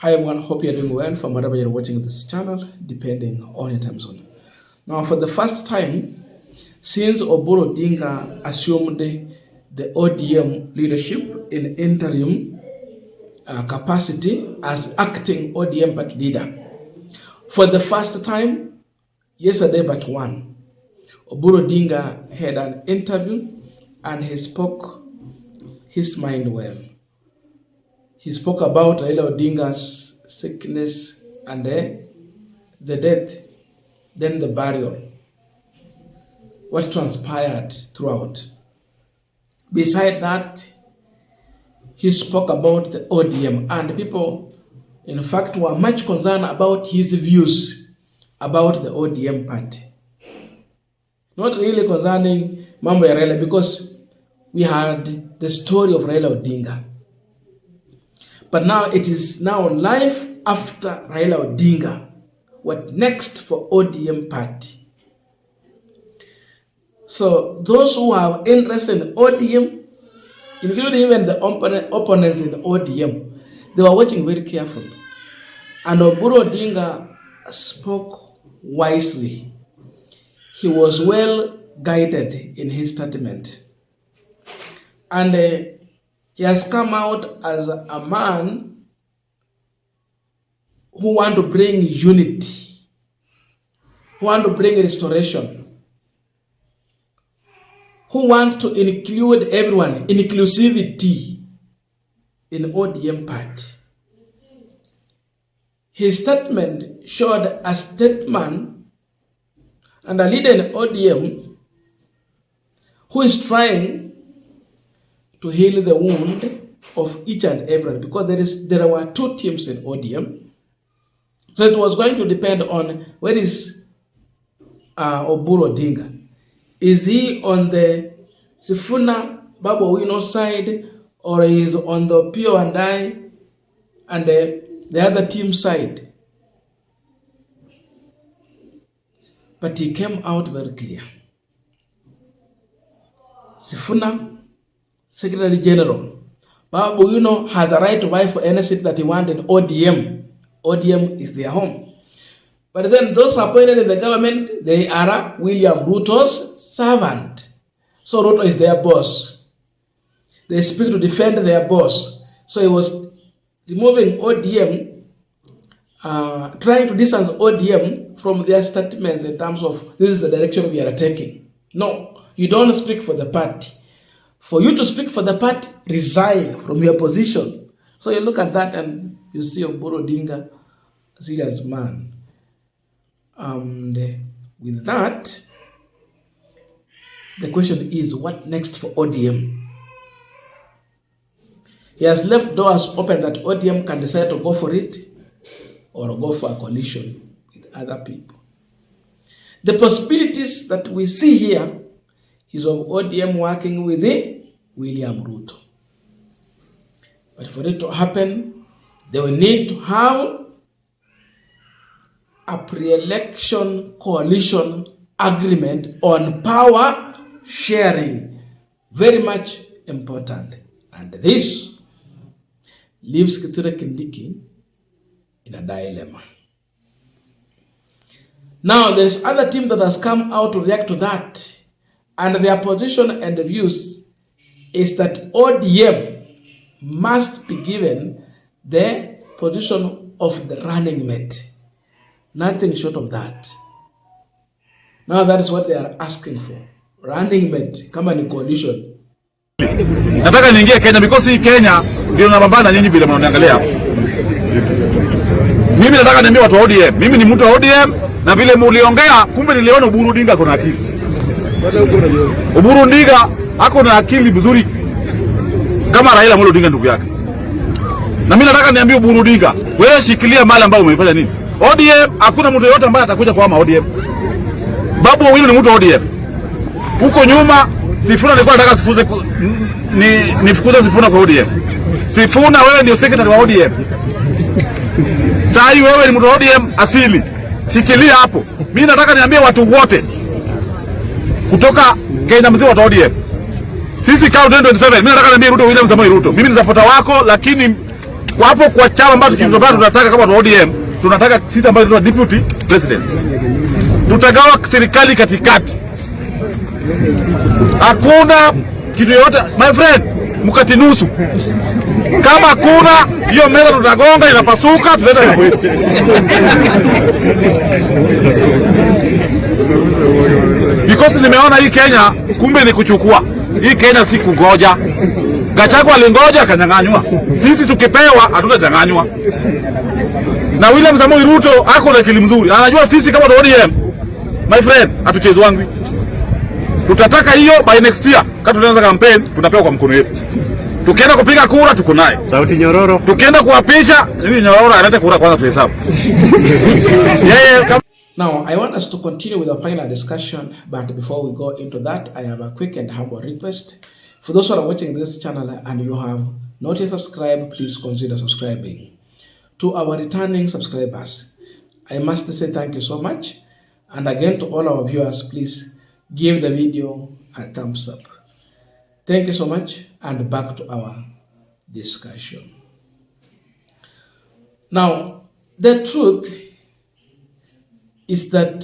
Hi everyone, hope you're doing well from wherever you're watching this channel, depending on your time zone. Now, for the first time, since Oburu Odinga assumed the ODM leadership in interim capacity as acting ODM party leader, for the first time, yesterday but one, Oburu Odinga had an interview and he spoke his mind well. He spoke about Raila Odinga's sickness and the death, then the burial, what transpired throughout. Beside that, he spoke about the ODM, and people, in fact, were much concerned about his views about the ODM party. Not really concerning Mambo ya Raila, because we had the story of Raila Odinga. But now it is now life after Raila Odinga. What next for ODM party? So those who are interested in ODM, including even the opponents in ODM, they were watching very carefully. And Oburu Odinga spoke wisely. He was well guided in his statement. And he has come out as a man who wants to bring unity, who wants to bring restoration, who wants to include everyone, inclusivity in ODM party. His statement showed a statesman and a leader in ODM who is trying to heal the wound of each and everyone, because there were two teams in ODM. So it was going to depend on where is Oburu Odinga. Is he on the Sifuna Babu Owino side, or is on the Pio and I and the other team side? But he came out very clear. Sifuna, Secretary General, Babu Owino has a right to vie for any seat that he wants in ODM. ODM is their home. But then those appointed in the government, they are William Ruto's servant. So Ruto is their boss. They speak to defend their boss. So he was removing ODM, trying to distance ODM from their statements in terms of this is the direction we are taking. No, you don't speak for the party. For you to speak for the party, resign from your position. So you look at that and you see Oburu Odinga, a serious man. And with that, the question is, what next for ODM? He has left doors open that ODM can decide to go for it or go for a coalition with other people. The possibilities that we see here is of ODM working with William Ruto. But for it to happen, they will need to have a pre-election coalition agreement on power sharing. Very much important. And this leaves Kindiki in a dilemma. Now, there is other team that has come out to react to that. And their position and views is that ODM must be given the position of the running mate. Nothing short of that. Now that is what they are asking for. Running mate, kama ni coalition. Nataka niingie Kenya because hii Kenya ndio napambana nyinyi bila mnaangalia. Mimi nataka niambie watu wa ODM, mimi ni mtu wa ODM na vile mliongea kumbe niliona Oburu Odinga kuna akili. Oburu Odinga ako na akili vizuri kama Raila Odinga ndugu yake. Na mimi nataka niambie Oburu Odinga, wewe shikilia mali ambayo umefanya nini? ODM hakuna mtu yote ambaye atakuja kwa ODM. Babu Owino ni mtu wa ODM. Huko nyuma Sifuna alikuwa anataka sifuze nifukuze Sifuna kwa ODM. Sifuna wewe ndio secretary wa ODM. Sasa wewe ni mtu wa ODM asili. Shikilia hapo. Mimi nataka niambie watu wote kutoka Kenya mzima wa ODM. Sisi kama 2027 mimi nataka niambie Ruto William Samoei Ruto. Mimi ni supporter wako, lakini kwa hapo kwa chama ambacho tunataka kama ODM, tunataka sisi ambao tuna deputy president. Tutagawa serikali katikati. Hakuna kitu yote my friend, mkati nusu. Kama kuna hiyo meza tutagonga inapasuka, tunaenda hapo. Because nimeona hii Kenya kumbe ni kuchukua. Hii Kenya si kungoja. Gachagua alingoja akanyang'anywa. Sisi tukipewa hatutanyang'anywa. Na William Samoei Ruto ako na akili mzuri. Anajua sisi kama ODM, my friend, hatuchezwangi. Tutataka hiyo by next year. Kama tunaanza campaign, tunapewa kwa mkono wetu. Tukienda kupiga kura tuko naye. Sauti nyororo. Tukienda kuapisha, hii nyororo analeta kura kwanza tuhesabu. Now, I want us to continue with our final discussion, but before we go into that, I have a quick and humble request. For those who are watching this channel and you have not yet subscribed, please consider subscribing. To our returning subscribers, I must say thank you so much. And again, to all our viewers, please give the video a thumbs up. Thank you so much, and back to our discussion. Now, the truth is that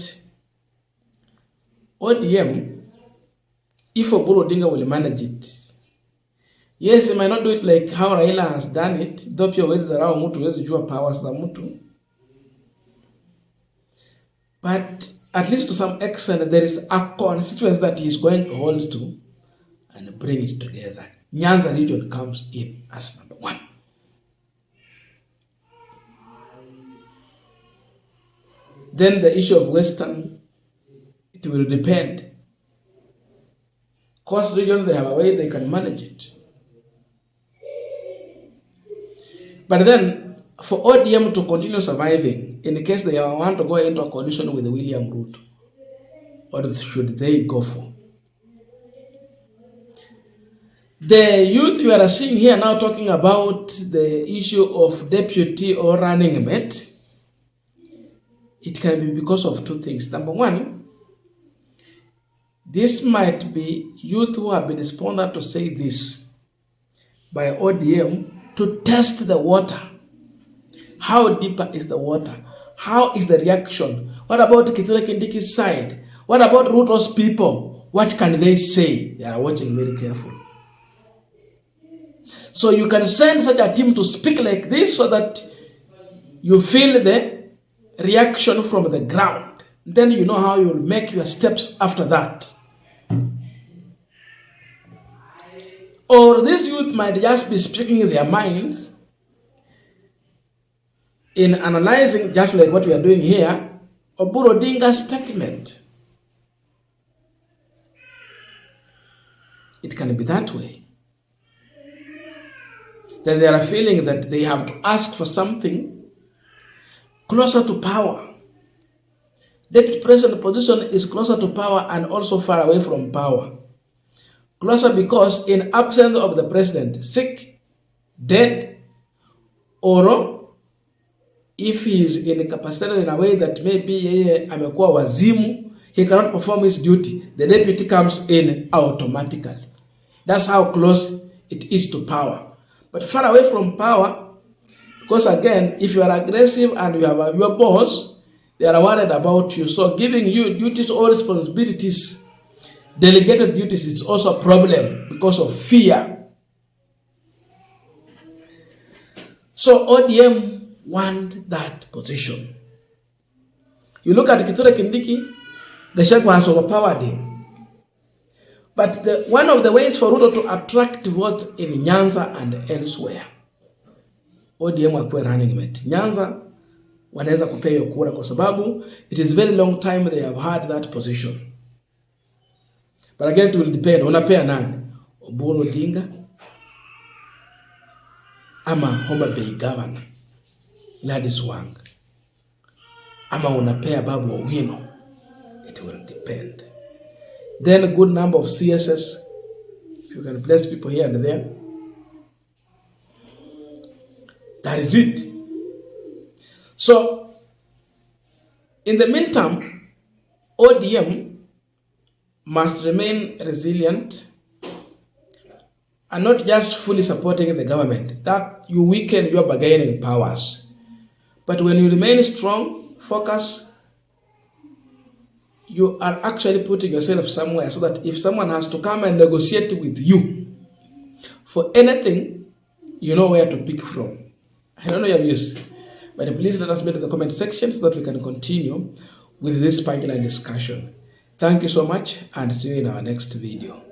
ODM, if Oburu Odinga will manage it, yes, he might not do it like how Raila has done it, though pia wezi zarao mtu, wezi jua powers za mtu. But at least to some extent, there is a constituency that he is going to hold to and bring it together. Nyanza region comes in as number one. Then the issue of Western, it will depend. Coast region, they have a way they can manage it. But then, for ODM to continue surviving, in case they want to go into a coalition with William Ruto, what should they go for? The youth you are seeing here now talking about the issue of deputy or running mate, it can be because of two things. Number one, this might be youth who have been sponsored to say this by ODM to test the water. How deeper is the water? How is the reaction? What about Kindiki's side? What about Ruto's people? What can they say? They are watching very carefully. So you can send such a team to speak like this so that you feel the reaction from the ground. Then you know how you will make your steps after that. Or this youth might just be speaking their minds in analyzing, just like what we are doing here, Oburu Odinga's statement. It can be that way. That they are feeling that they have to ask for something closer to power. Deputy president position is closer to power and also far away from power. Closer because in absence of the president, sick, dead, or if he is incapacitated in a way that maybe amekuwa wazimu, he cannot perform his duty, the deputy comes in automatically. That's how close it is to power. But far away from power, because again, if you are aggressive and you have your boss, they are worried about you. So giving you duties or responsibilities, delegated duties, is also a problem because of fear. So ODM want that position. You look at Kindiki, Gachagua has overpowered him. But one of the ways for Ruto to attract votes in Nyanza and elsewhere, ODM wakuwe running mate. Nyanza wanaweza kupea hiyo kura kwa sababu it is very long time they have had that position. But again, it will depend. Unapea nani? Oburu Odinga ama Homa Bay Governor Gladys Wanga ama unapea Babu Owino? It will depend. Then a good number of CSS, if you can place people here and there. That is it. So, in the meantime, ODM must remain resilient, are not just fully supporting the government, that you weaken your bargaining powers. But when you remain strong, focus, you are actually putting yourself somewhere so that if someone has to come and negotiate with you for anything, you know where to pick from. I don't know your views, but please let us know in the comment section so that we can continue with this Punchline discussion. Thank you so much and see you in our next video.